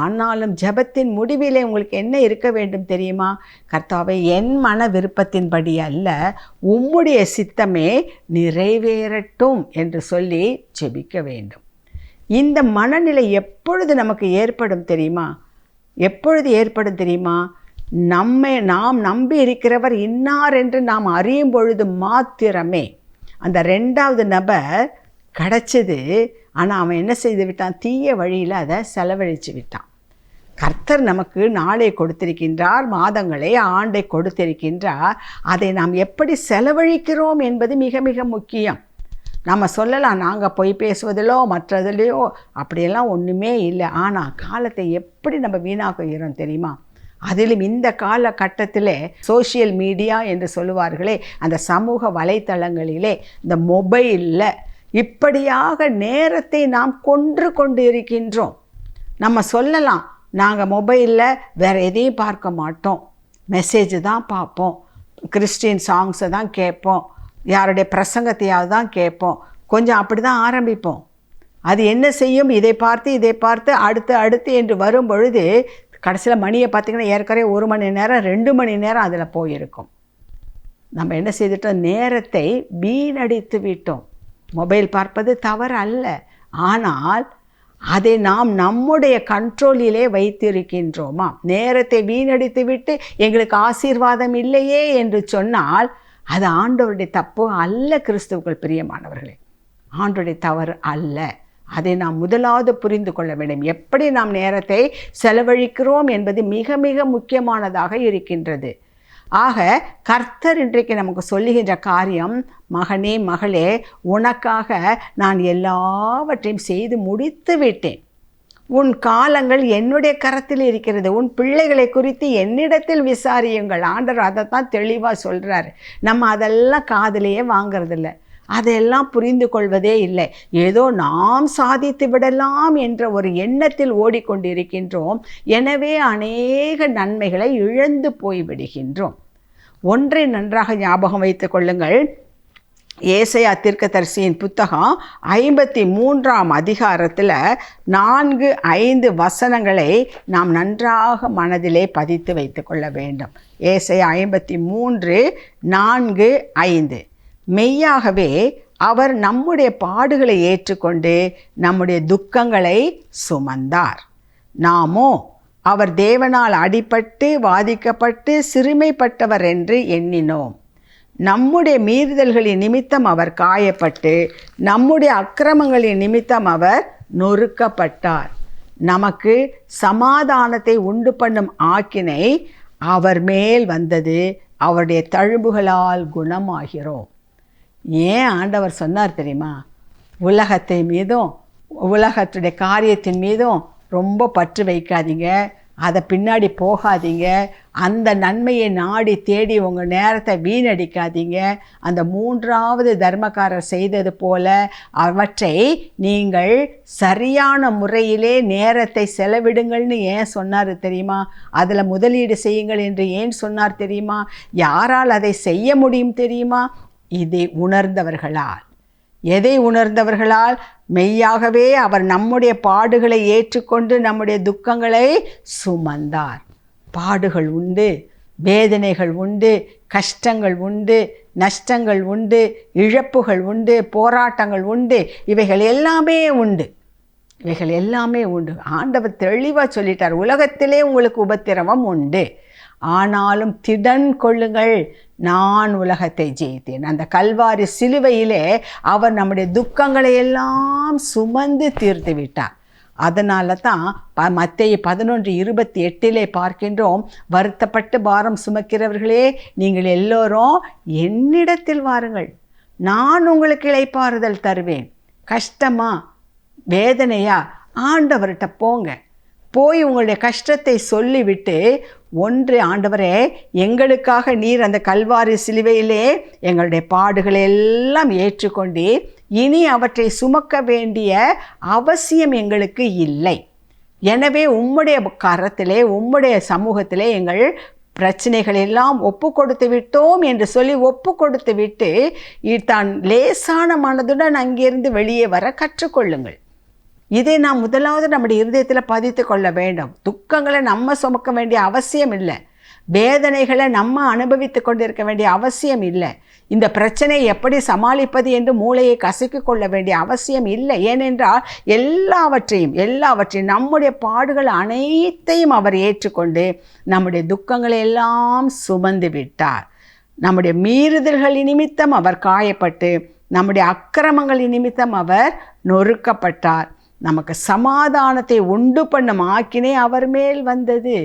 ஆனாலும் ஜெபத்தின் முடிவிலே உங்களுக்கு என்ன இருக்க வேண்டும் தெரியுமா? கர்த்தாவே, என் மன விருப்பத்தின்படி அல்ல, உம்முடைய சித்தமே நிறைவேறட்டும் என்று சொல்லி ஜெபிக்க வேண்டும். இந்த மனநிலை எப்பொழுது நமக்கு ஏற்படும் தெரியுமா? நாம் நம்பி இருக்கிறவர் இன்னார் என்று நாம் அறியும் பொழுது மாத்திரமே. அந்த 2வது நபர் கிடச்சது, ஆனால் அவன் என்ன செய்து விட்டான்? தீய வழியில் அதை செலவழித்து விட்டான். கர்த்தர் நமக்கு நாளை கொடுத்திருக்கின்றார், மாதங்களை, ஆண்டை கொடுத்திருக்கின்றார். அதை நாம் எப்படி செலவழிக்கிறோம் என்பது மிக மிக முக்கியம். நம்ம சொல்லலாம், நாங்கள் பொய் பேசுவதிலோ மற்றதிலையோ அப்படியெல்லாம் ஒன்றுமே இல்லை. ஆனால் காலத்தை எப்படி நம்ம வீணாக்குகிறோம் தெரியுமா? அதிலும் இந்த காலகட்டத்தில் சோஷியல் மீடியா என்று சொல்லுவார்களே, அந்த சமூக வலைத்தளங்களிலே, இந்த மொபைலில் இப்படியாக நேரத்தை நாம் கொண்டு இருக்கின்றோம். நம்ம சொல்லலாம், நாங்கள் மொபைலில் வேறு எதையும் பார்க்க மாட்டோம், மெசேஜ் தான் பார்ப்போம், கிறிஸ்டின் சாங்ஸை தான் கேட்போம், யாருடைய பிரசங்கத்தையாவது தான் கேட்போம், கொஞ்சம் அப்படி தான் ஆரம்பிப்போம். அது என்ன செய்யும், இதை பார்த்து அடுத்து என்று வரும் பொழுது கடைசியில் மணியை பார்த்திங்கன்னா ஏற்கனவே 1 மணி நேரம் 2 மணி நேரம் அதில் போயிருக்கும். நம்ம என்ன செய்துட்டோம், நேரத்தை வீணடித்து விட்டோம். மொபைல் பார்ப்பது தவறு அல்ல, ஆனால் அதை நாம் நம்முடைய கண்ட்ரோலிலே வைத்திருக்கின்றோமா? நேரத்தை வீணடித்து விட்டு எங்களுக்கு ஆசீர்வாதம் இல்லையே என்று சொன்னால் அது ஆண்டவருடைய தப்பு அல்ல. கிறிஸ்துவுக்குள் பிரியமானவர்களே, ஆண்டவருடைய தவறு அல்ல. அதை நாம் முதலாவது புரிந்து கொள்ள வேண்டும். எப்படி நாம் நேரத்தை செலவழிக்கிறோம் என்பது மிக மிக முக்கியமானதாக இருக்கின்றது. ஆக கர்த்தர் இன்றைக்கு நமக்கு சொல்லுகின்ற காரியம், மகனே மகளே, உனக்காக நான் எல்லாவற்றையும் செய்து முடித்து விட்டேன். உன் காலங்கள் என்னுடைய கரத்தில் இருக்கிறது. உன் பிள்ளைகளை குறித்து என்னிடத்தில் விசாரியுங்கள். ஆண்டவர் அதைத்தான் தெளிவாக சொல்கிறார். நம்ம அதெல்லாம் காதிலேயே வாங்கிறதில்ல, அதையெல்லாம் புரிந்து கொள்வதே இல்லை. ஏதோ நாம் சாதித்து விடலாம் என்ற ஒரு எண்ணத்தில் ஓடிக்கொண்டிருக்கின்றோம். எனவே அநேக நன்மைகளை இழந்து போய்விடுகின்றோம். ஒன்றை நன்றாக ஞாபகம் வைத்துக் கொள்ளுங்கள். ஏசாயா தீர்க்கதரிசியின் புத்தகம் 53ஆம் அதிகாரத்தில் 4-5 வசனங்களை நாம் நன்றாக மனதிலே பதித்து வைத்து கொள்ள வேண்டும். ஏசாயா 53:4-5. மெய்யாகவே அவர் நம்முடைய பாடுகளை ஏற்றுக்கொண்டு நம்முடைய துக்கங்களை சுமந்தார். நாமோ அவர் தேவனால் அடிபட்டு வாதிக்கப்பட்டு சிறுமைப்பட்டவர் என்று எண்ணினோம். நம்முடைய மீறுதல்களின் நிமித்தம் அவர் காயப்பட்டு நம்முடைய அக்கிரமங்களின் நிமித்தம் அவர் நொறுக்கப்பட்டார். நமக்கு சமாதானத்தை உண்டு பண்ணும் ஆக்கினை அவர் மேல் வந்தது, அவருடைய தழும்புகளால் குணமாகிறோம். ஏன் ஆண்டவர் சொன்னார் தெரியுமா? உலகத்தை மீதும் உலகத்துடைய காரியத்தின் மீதும் ரொம்ப பற்று வைக்காதீங்க, அதை பின்னாடி போகாதீங்க, அந்த நன்மையை நாடி தேடி உங்கள் நேரத்தை வீணடிக்காதீங்க. அந்த 3வது தர்மக்காரர் செய்தது போல அவற்றை நீங்கள் சரியான முறையிலே நேரத்தை செலவிடுங்கள்னு ஏன் சொன்னார் தெரியுமா? அதில் முதலீடு செய்யுங்கள் என்று ஏன் சொன்னார் தெரியுமா? யாரால் அதை செய்ய முடியும் தெரியுமா? இதை உணர்ந்தவர்களால். எதை உணர்ந்தவர்களால்? மெய்யாகவே அவர் நம்முடைய பாடுகளை ஏற்றுக்கொண்டு நம்முடைய துக்கங்களை சுமந்தார். பாடுகள் உண்டு, வேதனைகள் உண்டு, கஷ்டங்கள் உண்டு, நஷ்டங்கள் உண்டு, இழப்புகள் உண்டு, போராட்டங்கள் உண்டு, இவைகள் எல்லாமே உண்டு. ஆண்டவர் தெளிவாக சொல்லிட்டார், உலகத்திலே உங்களுக்கு உபத்திரவம் உண்டு, ஆனாலும் திடன் கொள்ளுங்கள், நான் உலகத்தை ஜெயித்தேன். அந்த கல்வாரி சிலுவையிலே அவர் நம்முடைய துக்கங்களை எல்லாம் சுமந்து தீர்த்து விட்டார். அதனால தான் மத்தேயு 11:28 பார்க்கின்றோம், வருத்தப்பட்டு பாரம் சுமக்கிறவர்களே நீங்கள் எல்லோரும் என்னிடத்தில் வாருங்கள், நான் உங்களுக்கு இளைப்பாறுதல் தருவேன். கஷ்டமா வேதனையா, ஆண்டவர்கிட்ட போங்க. போய் உங்களுடைய கஷ்டத்தை சொல்லிவிட்டு, ஒன்று, ஆண்டவரே எங்களுக்காக நீர் அந்த கல்வாரி சிலுவையிலே எங்களுடைய பாடுகளை எல்லாம் ஏற்றுக்கொண்டு இனி அவற்றை சுமக்க வேண்டிய அவசியம் எங்களுக்கு இல்லை. எனவே உம்முடைய கரத்திலே உம்முடைய சமூகத்திலே எங்கள் பிரச்சனைகள் எல்லாம் ஒப்பு கொடுத்து விட்டோம் என்று சொல்லி ஒப்பு கொடுத்து விட்டு தான் லேசான மனதுடன் அங்கிருந்து வெளியே வர கற்றுக்கொள்ளுங்கள். இதை நாம் முதலாவது நம்முடைய இருதயத்தில் பதித்து கொள்ள வேண்டும். துக்கங்களை நம்ம சுமக்க வேண்டிய அவசியம் இல்லை, வேதனைகளை நம்ம அனுபவித்து கொண்டிருக்க வேண்டிய அவசியம் இல்லை, இந்த பிரச்சனையை எப்படி சமாளிப்பது என்று மூளையை கசக்கி கொள்ள வேண்டிய அவசியம் இல்லை. ஏனென்றால் எல்லாவற்றையும் நம்முடைய பாடுகள் அனைத்தையும் அவர் ஏற்றுக்கொண்டு நம்முடைய துக்கங்களை எல்லாம் சுமந்து விட்டார். நம்முடைய மீறுதல்களின் நிமித்தம் அவர் காயப்பட்டு நம்முடைய அக்கிரமங்களின் நிமித்தம் அவர் நொறுக்கப்பட்டார். நமக்கு சமாதானத்தை உண்டு பண்ணும் ஆக்கினை அவர் மேல் வந்தது.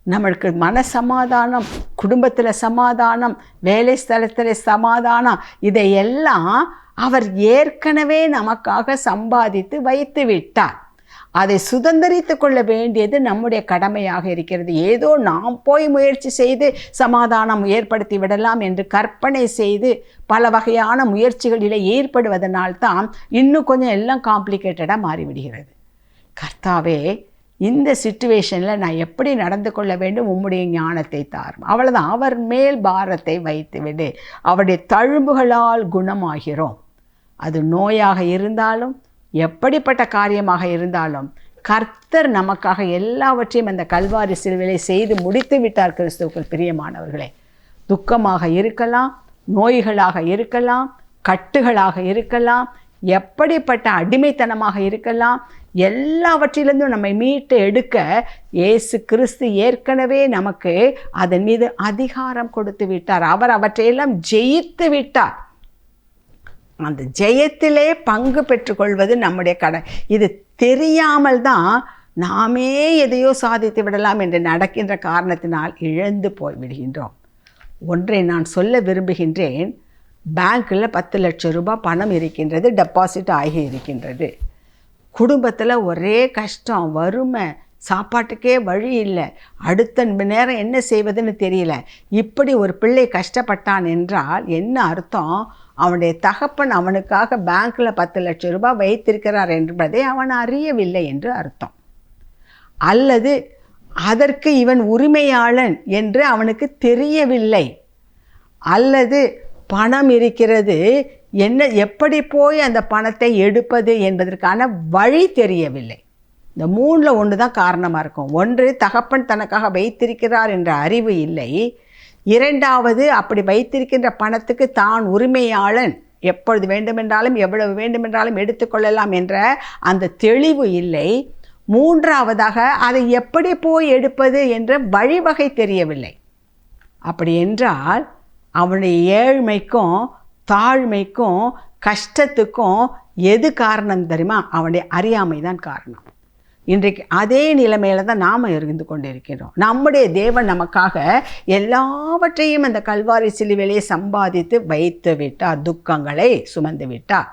நம்மளுக்கு மன சமாதானம், குடும்பத்தில் சமாதானம், வேலை ஸ்தலத்தில் சமாதானம், இதையெல்லாம் அவர் ஏற்கனவே நமக்காக சம்பாதித்து வைத்து விட்டார். அதை சுதந்திரித்து கொள்ள வேண்டியது நம்முடைய கடமையாக இருக்கிறது. ஏதோ நாம் போய் முயற்சி செய்து சமாதானம் ஏற்படுத்தி விடலாம் என்று கற்பனை செய்து பல வகையான முயற்சிகளில் ஏற்படுவதனால்தான் இன்னும் கொஞ்சம் எல்லாம் காம்ப்ளிகேட்டடாக மாறிவிடுகிறது. கர்த்தாவே, இந்த சிச்சுவேஷனில் நான் எப்படி நடந்து கொள்ள வேண்டும், உம்முடைய ஞானத்தை தாரும். அவ்வளோதான். அவர் மேல் பாரத்தை வைத்து விடு. அவருடைய தழும்புகளால் குணமாகிறோம். அது நோயாக இருந்தாலும் எப்படிப்பட்ட காரியமாக இருந்தாலும் கர்த்தர் நமக்காக எல்லாவற்றையும் அந்த கல்வாரி சிலுவையிலே செய்து முடித்து விட்டார். கிறிஸ்துவுக்குள் பிரியமானவர்களே, துக்கமாக இருக்கலாம், நோய்களாக இருக்கலாம், கட்டுகளாக இருக்கலாம், எப்படிப்பட்ட அடிமைத்தனமாக இருக்கலாம், எல்லாவற்றிலிருந்தும் நம்மை மீட்டு எடுக்க இயேசு கிறிஸ்து ஏற்கனவே நமக்கு அதன் மீது அதிகாரம் கொடுத்து விட்டார். அவர் அவற்றையெல்லாம் ஜெயித்து விட்டார். அந்த ஜெயத்திலே பங்கு பெற்றுக்கொள்வது நம்முடைய கடமை. இது தெரியாமல் தான் நாமே எதையோ சாதித்து விடலாம் என்று நடக்கின்ற காரணத்தினால் இழந்து போய் விடுகின்றோம். ஒன்றை நான் சொல்ல விரும்புகின்றேன். பேங்க்கில் 10 லட்சம் ரூபாய் பணம் இருக்கின்றது, டெபாசிட் ஆகி இருக்கின்றது. குடும்பத்தில் ஒரே கஷ்டம், வறுமை, சாப்பாட்டுக்கே வழி இல்லை, அடுத்த நேரம் என்ன செய்வதுன்னு தெரியல. இப்படி ஒரு பிள்ளை கஷ்டப்பட்டான் என்றால் என்ன அர்த்தம்? அவனுடைய தகப்பன் அவனுக்காக பேங்க்கில் 10 லட்சம் ரூபாய் வைத்திருக்கிறார் என்பதை அவன் அறியவில்லை என்று அர்த்தம். அல்லது அதற்கு இவன் உரிமையாளன் என்று அவனுக்கு தெரியவில்லை. அல்லது பணம் இருக்கிறது, எப்படி போய் அந்த பணத்தை எடுப்பது என்பதற்கான வழி தெரியவில்லை. இந்த 3ல் ஒன்று தான் காரணமாக இருக்கும். ஒன்று, தகப்பன் தனக்காக வைத்திருக்கிறார் என்ற அறிவு இல்லை. 2வது, அப்படி வைத்திருக்கின்ற பணத்துக்கு தான் உரிமையாளன், எப்பொழுது வேண்டுமென்றாலும் எவ்வளவு வேண்டுமென்றாலும் எடுத்துக்கொள்ளலாம் என்ற அந்த தெளிவு இல்லை. 3வதாக, அதை எப்படி போய் எடுப்பது என்ற வழிவகை தெரியவில்லை. அப்படி என்றால் அவனுடைய ஏழ்மைக்கும் தாழ்மைக்கும் கஷ்டத்துக்கும் எது காரணம் தெரியுமா? அவனுடைய அறியாமை தான் காரணம். இன்றைக்கு அதே நிலைமையில் தான் நாம் இருந்து கொண்டு இருக்கிறோம். நம்முடைய தேவன் நமக்காக எல்லாவற்றையும் அந்த கல்வாரி சிலுவையிலே சம்பாதித்து வைத்து விட்டார். துக்கங்களை சுமந்து விட்டார்,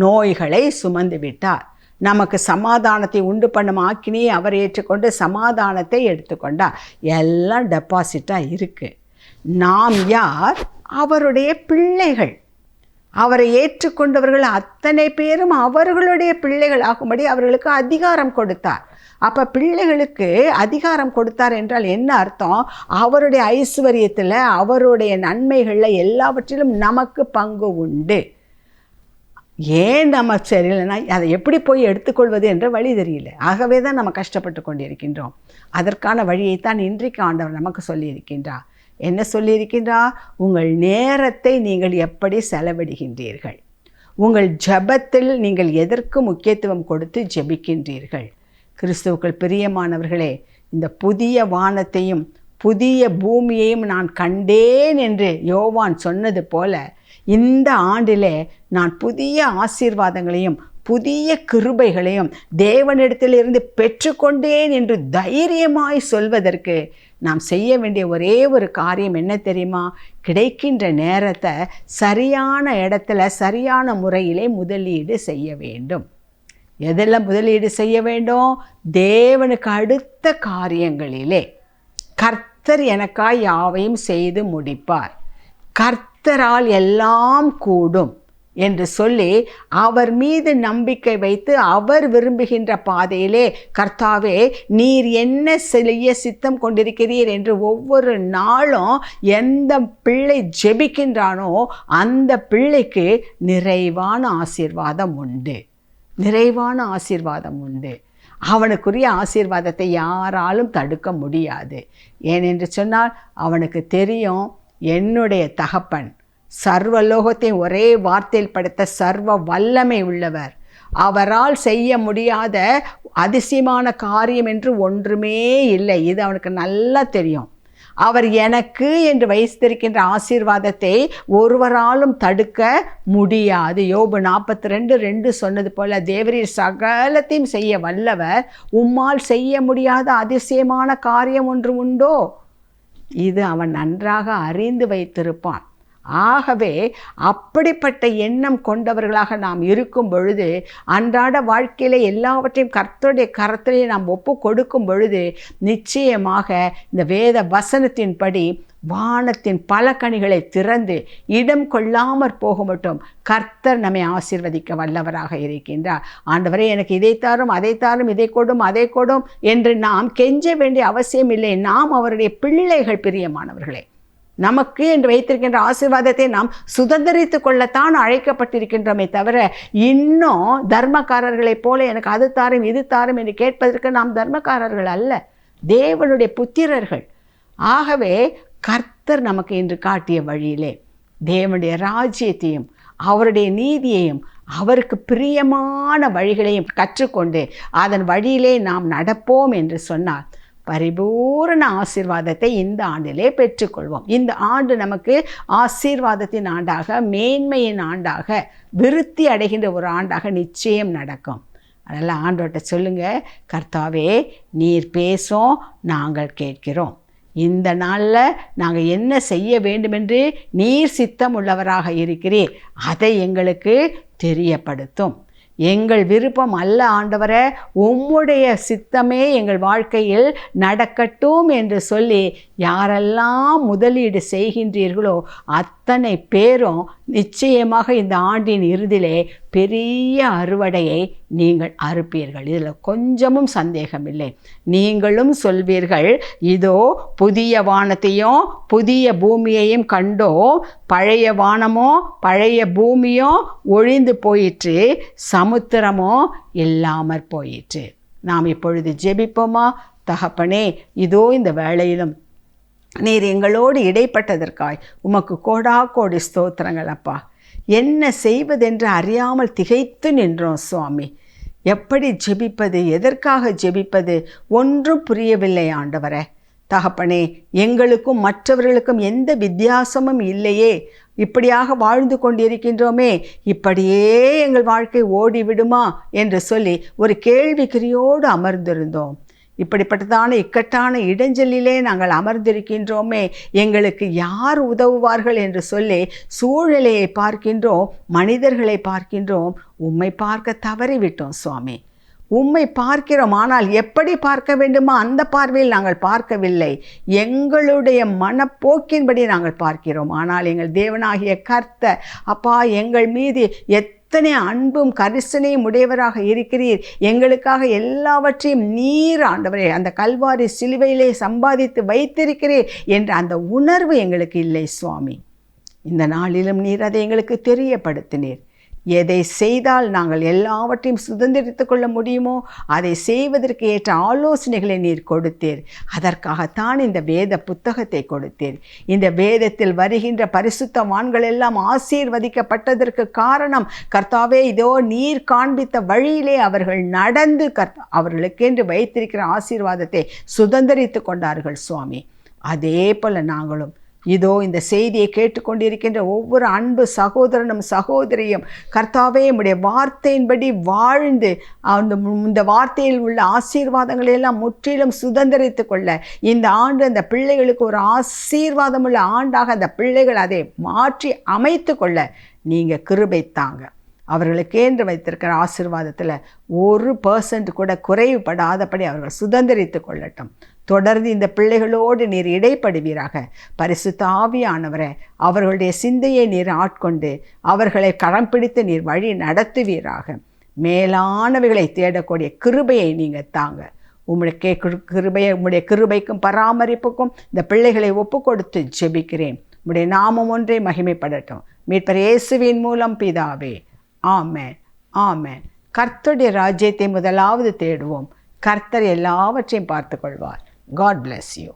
நோய்களை சுமந்து விட்டார், நமக்கு சமாதானத்தை உண்டு பண்ணும் ஆக்கினியை அவர் ஏற்றுக்கொண்டு சமாதானத்தை எடுத்துக்கொண்டார். எல்லாம் டெபாசிட்டாக இருக்குது. நாம் யார்? அவருடைய பிள்ளைகள். அவரை ஏற்றுக்கொண்டவர்கள் அத்தனை பேரும் அவர்களுடைய பிள்ளைகள் ஆகும்படி அவர்களுக்கு அதிகாரம் கொடுத்தார். அப்போ பிள்ளைகளுக்கு அதிகாரம் கொடுத்தார் என்றால் என்ன அர்த்தம்? அவருடைய ஐஸ்வர்யத்தில், அவருடைய நன்மைகளில் எல்லாவற்றிலும் நமக்கு பங்கு உண்டு. ஏன் நம்ம சரியில்லைன்னா அதை எப்படி போய் எடுத்துக்கொள்வது என்ற வழி தெரியல. ஆகவே தான் நம்ம கஷ்டப்பட்டு கொண்டிருக்கின்றோம். அதற்கான வழியைத்தான் இன்றைக்கு ஆண்டவர் நமக்கு சொல்லியிருக்கின்றார். என்ன சொல்லியிருக்கின்றார்? உங்கள் நேரத்தை நீங்கள் எப்படி செலவிடுகின்றீர்கள், உங்கள் ஜெபத்தில் நீங்கள் எதற்கு முக்கியத்துவம் கொடுத்து ஜெபிக்கின்றீர்கள். கிறிஸ்துவுக்குள் பிரியமானவர்களே, இந்த புதிய வானத்தையும் புதிய பூமியையும் நான் கண்டேன் என்று யோவான் சொன்னது போல, இந்த ஆண்டிலே நான் புதிய ஆசீர்வாதங்களையும் புதிய கிருபைகளையும் தேவனிடத்திலிருந்து பெற்றுக்கொண்டேன் என்று தைரியமாய் சொல்வதற்கு நாம் செய்ய வேண்டிய ஒரே ஒரு காரியம் என்ன தெரியுமா? கிடைக்கின்ற நேரத்தை சரியான இடத்துல சரியான முறையிலே முதலீடு செய்ய வேண்டும். எதெல்லாம் முதலீடு செய்ய வேண்டும்? தேவனுக்கு அடுத்த காரியங்களிலே. கர்த்தர் எனக்காய் யாவையும் செய்து முடிப்பார், கர்த்தரால் எல்லாம் கூடும் என்று சொல்லி அவர் மீது நம்பிக்கை வைத்து அவர் விரும்புகின்ற பாதையிலே, கர்த்தாவே நீர் என்ன செய்ய சித்தம் கொண்டிருக்கிறீர் என்று ஒவ்வொரு நாளும் எந்த பிள்ளை ஜெபிக்கின்றானோ அந்த பிள்ளைக்கு நிறைவான ஆசீர்வாதம் உண்டு. நிறைவான ஆசீர்வாதம் உண்டு. அவனுக்குரிய ஆசீர்வாதத்தை யாராலும் தடுக்க முடியாது. ஏனென்று சொன்னால் அவனுக்கு தெரியும், என்னுடைய தகப்பன் சர்வலோகத்தை ஒரே வார்த்தையில் படைத்த சர்வ வல்லமை உள்ளவர். அவரால் செய்ய முடியாத அதிசயமான காரியம் என்று ஒன்றுமே இல்லை. இது அவனுக்கு நல்லா தெரியும். அவர் எனக்கு என்று வைத்திருக்கின்ற ஆசீர்வாதத்தை ஒருவராலும் தடுக்க முடியாது. யோபு 42:2 சொன்னது போல, தேவரீர் சகலத்தையும் செய்ய வல்லவர், உம்மால் செய்ய முடியாத அதிசயமான காரியம் ஒன்று உண்டோ? இது அவன் நன்றாக அறிந்து வைத்திருப்பான். ஆகவே அப்படிப்பட்ட எண்ணம் கொண்டவர்களாக நாம் இருக்கும் பொழுது, அன்றாட வாழ்க்கையில் எல்லாவற்றையும் கர்த்தருடைய கரத்திலே நாம் ஒப்பு கொடுக்கும் பொழுது, நிச்சயமாக இந்த வேத வசனத்தின்படி வானத்தின் பல கனிகளை திறந்து இடம் கொள்ளாமற் போக மட்டும் கர்த்தர் நம்மை ஆசீர்வதிக்க வல்லவராக இருக்கின்றார். ஆண்டவரே, எனக்கு இதை தாரும், அதை தாரும், இதை கொடும், அதை கொடும் என்று நாம் கெஞ்ச வேண்டிய அவசியம் இல்லை. நாம் அவருடைய பிள்ளைகள், பிரியமானவர்களே. நமக்கு என்று வைத்திருக்கின்ற ஆசீர்வாதத்தை நாம் சுதந்திரித்து கொள்ளத்தான் அழைக்கப்பட்டிருக்கின்றோமே தவிர, இன்னும் தர்மக்காரர்களைப் போல எனக்கு அது தாரும், இது தாரும் என்று கேட்பதற்கு நாம் தர்மக்காரர்கள் அல்ல, தேவனுடைய புத்திரர்கள். ஆகவே கர்த்தர் நமக்கு இன்று காட்டிய வழியிலே தேவனுடைய ராஜ்யத்தையும் அவருடைய நீதியையும் அவருக்கு பிரியமான வழிகளையும் கற்றுக்கொண்டு அதன் வழியிலே நாம் நடப்போம் என்று சொன்னால் பரிபூரண ஆசீர்வாதத்தை இந்த ஆண்டிலே பெற்றுக்கொள்வோம். இந்த ஆண்டு நமக்கு ஆசீர்வாதத்தின் ஆண்டாக, மேன்மையின் ஆண்டாக, விருத்தி அடைகின்ற ஒரு ஆண்டாக நிச்சயம் நடக்கும். அதனால் ஆண்டவர்கிட்ட சொல்லுங்கள், கர்த்தாவே நீர் பேசும், நாங்கள் கேட்கிறோம். இந்த நாளில் நாங்கள் என்ன செய்ய வேண்டுமென்று நீர் சித்தம் உள்ளவராக இருக்கிறீர், அதை எங்களுக்கு தெரியப்படுத்தும். எங்கள் விருப்பம் அல்ல ஆண்டவரே, உம்முடைய சித்தமே எங்கள் வாழ்க்கையில் நடக்கட்டும் என்று சொல்லி யாரெல்லாம் முதலீடு செய்கின்றீர்களோ அத்தனை பேரும் நிச்சயமாக இந்த ஆண்டின் இறுதியிலே பெரிய அறுவடையை நீங்கள் அறுப்பீர்கள். இதில் கொஞ்சமும் சந்தேகமில்லை. நீங்களும் சொல்வீர்கள், இதோ புதிய வானத்தையும் புதிய பூமியையும் கண்டோ, பழைய வானமோ பழைய பூமியோ ஒழிந்து போயிற்று, சமுத்திரமோ இல்லாமற் போயிற்று. நாம் இப்பொழுது ஜெபிப்போமா? தகப்பனே, இதோ இந்த வேளையிலும் நீர் எங்களோடு இடைப்பட்டதற்காய் உமக்கு கோடாகோடி ஸ்தோத்திரங்கள் அப்பா. என்ன செய்வதென்று அறியாமல் திகைத்து நின்றோம் சுவாமி. எப்படி ஜெபிப்பது, எதற்காக ஜெபிப்பது, ஒன்றும் புரியவில்லை ஆண்டவரே. தகப்பனே, எங்களுக்கும் மற்றவர்களுக்கும் எந்த வித்தியாசமும் இல்லையே, இப்படியாக வாழ்ந்து கொண்டிருக்கின்றோமே, இப்படியே எங்கள் வாழ்க்கை ஓடிவிடுமா என்று சொல்லி ஒரு கேள்விக்குறியோடு அமர்ந்திருந்தோம். இப்படிப்பட்டதான இக்கட்டான இடைஞ்சலிலே நாங்கள் அமர்ந்திருக்கின்றோமே, எங்களுக்கு யார் உதவுவார்கள் என்று சொல்லி சூழ்நிலையை பார்க்கின்றோம், மனிதர்களை பார்க்கின்றோம், உம்மை பார்க்க தவறிவிட்டோம் சுவாமி. உம்மை பார்க்கிறோம், ஆனால் எப்படி பார்க்க வேண்டுமோ அந்த பார்வையில் நாங்கள் பார்க்கவில்லை. எங்களுடைய மனப்போக்கின்படி நாங்கள் பார்க்கிறோம். ஆனால் எங்கள் தேவனாகிய கர்த்தர் அப்பா எங்கள் மீது எத்தனை அன்பும் கரிசனையும் உடையவராக இருக்கிறீர். எங்களுக்காக எல்லாவற்றையும் நீர் ஆண்டவரே அந்த கல்வாரி சிலுவையிலே சம்பாதித்து வைத்திருக்கிறீர் என்ற அந்த உணர்வு எங்களுக்கு இல்லை சுவாமி. இந்த நாளிலும் நீர் அதை எங்களுக்கு தெரியப்படுத்தினீர். எதை செய்தால் நாங்கள் எல்லாவற்றையும் சுதந்திரித்து கொள்ள முடியுமோ அதை செய்வதற்கு ஏற்ற ஆலோசனைகளை நீர் கொடுத்தீர். அதற்காகத்தான் இந்த வேத புத்தகத்தை கொடுத்தீர். இந்த வேதத்தில் வருகின்ற பரிசுத்தவான்கள் எல்லாம் ஆசீர்வதிக்கப்பட்டதற்கு காரணம் கர்த்தாவே, இதோ நீர் காண்பித்த வழியிலே அவர்கள் நடந்து அவர்களுக்கென்று வைத்திருக்கிற ஆசீர்வாதத்தை சுதந்திரித்து கொண்டார்கள் சுவாமி. அதே போல நாங்களும் இதோ இந்த செய்தியை கேட்டுக்கொண்டிருக்கின்ற ஒவ்வொரு அன்பு சகோதரனும் சகோதரியும் கர்த்தாவே உம்முடைய வார்த்தையின்படி வாழ்ந்து இந்த வார்த்தையில் உள்ள ஆசீர்வாதங்களை எல்லாம் முற்றிலும் சுதந்திரித்து கொள்ள இந்த ஆண்டு அந்த பிள்ளைகளுக்கு ஒரு ஆசீர்வாதமுள்ள ஆண்டாக அந்த பிள்ளைகள் அதை மாற்றி அமைத்து கொள்ள நீங்கள் கிருபை தாங்க. அவர்களுக்கேன்று வைத்திருக்கிற ஆசீர்வாதத்தில் 1% கூட குறைவுபடாதபடி அவர்கள் சுதந்திரித்து கொள்ளட்டும். தொடர்ந்து இந்த பிள்ளைகளோடு நீர் இடைப்படுவீராக. பரிசுத்த ஆவியானவரே, அவர்களுடைய சிந்தையை நீர் ஆட்கொண்டு அவர்களை கரம் பிடித்து நீர் வழி நடத்துவீராக. மேலானவைகளை தேடக்கூடிய கிருபையை நீங்கள் தாங்க. உம்முடைய கிருபையை, உம்முடைய கிருபைக்கும் பராமரிப்புக்கும் இந்த பிள்ளைகளை ஒப்பு கொடுத்து ஜெபிக்கிறேன். உம்முடைய நாமம் ஒன்றே மகிமைப்படட்டும். மீட்பர் இயேசுவின் மூலம் பிதாவே, ஆமென், ஆமென். கர்த்தருடைய ராஜ்யத்தை முதலாவது தேடுவோம். கர்த்தர் எல்லாவற்றையும் பார்த்து கொள்வார். God bless you.